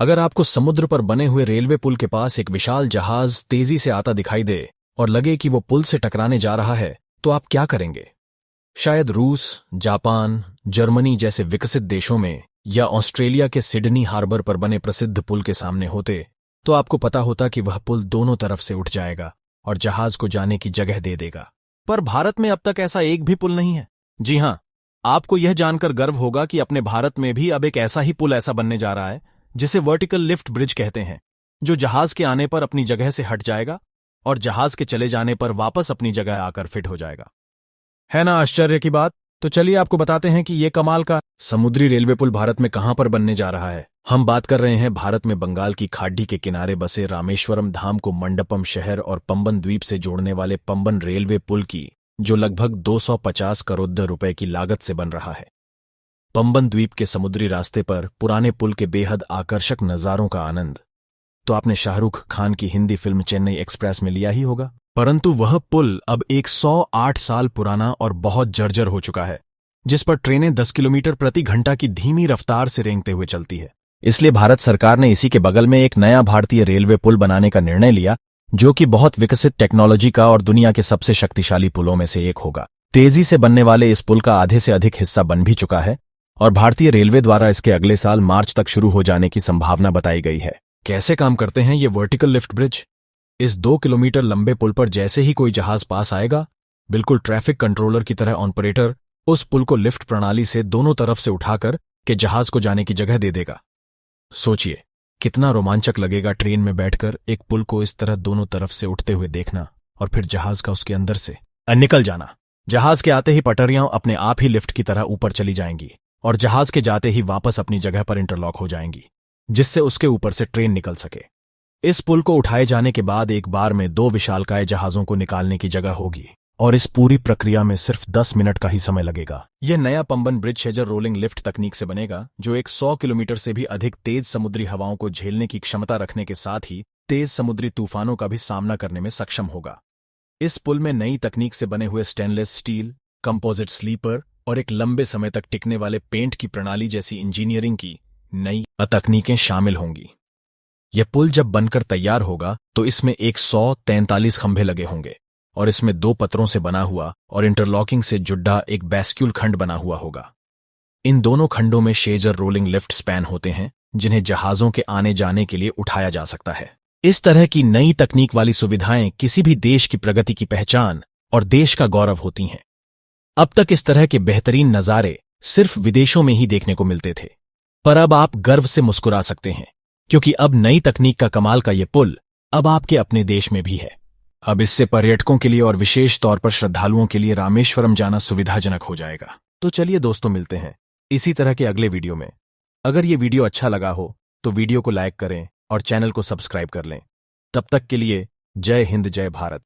अगर आपको समुद्र पर बने हुए रेलवे पुल के पास एक विशाल जहाज तेजी से आता दिखाई दे और लगे कि वो पुल से टकराने जा रहा है, तो आप क्या करेंगे? शायद रूस, जापान, जर्मनी जैसे विकसित देशों में या ऑस्ट्रेलिया के सिडनी हार्बर पर बने प्रसिद्ध पुल के सामने होते तो आपको पता होता कि वह पुल दोनों तरफ से उठ जाएगा और जहाज को जाने की जगह दे देगा। पर भारत में अब तक ऐसा एक भी पुल नहीं है। जी हां, आपको यह जानकर गर्व होगा कि अपने भारत में भी अब एक ऐसा ही पुल ऐसा बनने जा रहा है जिसे वर्टिकल लिफ्ट ब्रिज कहते हैं, जो जहाज के आने पर अपनी जगह से हट जाएगा और जहाज के चले जाने पर वापस अपनी जगह आकर फिट हो जाएगा। है ना आश्चर्य की बात? तो चलिए आपको बताते हैं कि ये कमाल का समुद्री रेलवे पुल भारत में कहां पर बनने जा रहा है। हम बात कर रहे हैं भारत में बंगाल की खाड़ी के किनारे बसे रामेश्वरम धाम को मंडपम शहर और पंबन द्वीप से जोड़ने वाले पंबन रेलवे पुल की, जो लगभग 250 करोड़ रुपए की लागत से बन रहा है। पंबन द्वीप के समुद्री रास्ते पर पुराने पुल के बेहद आकर्षक नजारों का आनंद तो आपने शाहरुख खान की हिंदी फिल्म चेन्नई एक्सप्रेस में लिया ही होगा, परंतु वह पुल अब 108 साल पुराना और बहुत जर्जर हो चुका है, जिस पर ट्रेनें 10 किलोमीटर प्रति घंटा की धीमी रफ्तार से रेंगते हुए चलती है। इसलिए भारत सरकार ने इसी के बगल में एक नया भारतीय रेलवे पुल बनाने का निर्णय लिया, जो कि बहुत विकसित टेक्नोलॉजी का और दुनिया के सबसे शक्तिशाली पुलों में से एक होगा। तेजी से बनने वाले इस पुल का आधे से अधिक हिस्सा बन भी चुका है और भारतीय रेलवे द्वारा इसके अगले साल मार्च तक शुरू हो जाने की संभावना बताई गई है। कैसे काम करते हैं ये वर्टिकल लिफ्ट ब्रिज? इस 2 किलोमीटर लंबे पुल पर जैसे ही कोई जहाज पास आएगा, बिल्कुल ट्रैफिक कंट्रोलर की तरह ऑपरेटर उस पुल को लिफ्ट प्रणाली से दोनों तरफ से उठाकर के जहाज को जाने की जगह दे देगा। सोचिए कितना रोमांचक लगेगा ट्रेन में बैठकर एक पुल को इस तरह दोनों तरफ से उठते हुए देखना और फिर जहाज का उसके अंदर से निकल जाना। जहाज के आते ही पटरियां अपने आप ही लिफ्ट की तरह ऊपर चली जाएंगी और जहाज के जाते ही वापस अपनी जगह पर इंटरलॉक हो जाएंगी, जिससे उसके ऊपर से ट्रेन निकल सके। इस पुल को उठाए जाने के बाद एक बार में 2 विशालकाय जहाजों को निकालने की जगह होगी और इस पूरी प्रक्रिया में सिर्फ 10 मिनट का ही समय लगेगा। यह नया पंबन ब्रिज शेजर रोलिंग लिफ्ट तकनीक से बनेगा, जो 100 किलोमीटर से भी अधिक तेज समुद्री हवाओं को झेलने की क्षमता रखने के साथ ही तेज समुद्री तूफानों का भी सामना करने में सक्षम होगा। इस पुल में नई तकनीक से बने हुए स्टेनलेस स्टील, कंपोजिट स्लीपर और एक लंबे समय तक टिकने वाले पेंट की प्रणाली जैसी इंजीनियरिंग की नई तकनीकें शामिल होंगी। यह पुल जब बनकर तैयार होगा तो इसमें 143 खंभे लगे होंगे और इसमें 2 पत्रों से बना हुआ और इंटरलॉकिंग से जुड़ा एक बैस्क्यूल खंड बना हुआ होगा। इन दोनों खंडों में शेजर रोलिंग लिफ्ट स्पैन होते हैं, जिन्हें जहाजों के आने जाने के लिए उठाया जा सकता है। इस तरह की नई तकनीक वाली सुविधाएं किसी भी देश की प्रगति की पहचान और देश का गौरव होती हैं। अब तक इस तरह के बेहतरीन नजारे सिर्फ विदेशों में ही देखने को मिलते थे, पर अब आप गर्व से मुस्कुरा सकते हैं, क्योंकि अब नई तकनीक का कमाल का ये पुल अब आपके अपने देश में भी है। अब इससे पर्यटकों के लिए और विशेष तौर पर श्रद्धालुओं के लिए रामेश्वरम जाना सुविधाजनक हो जाएगा। तो चलिए दोस्तों, मिलते हैं इसी तरह के अगले वीडियो में। अगर ये वीडियो अच्छा लगा हो तो वीडियो को लाइक करें और चैनल को सब्सक्राइब कर लें। तब तक के लिए जय हिंद, जय भारत।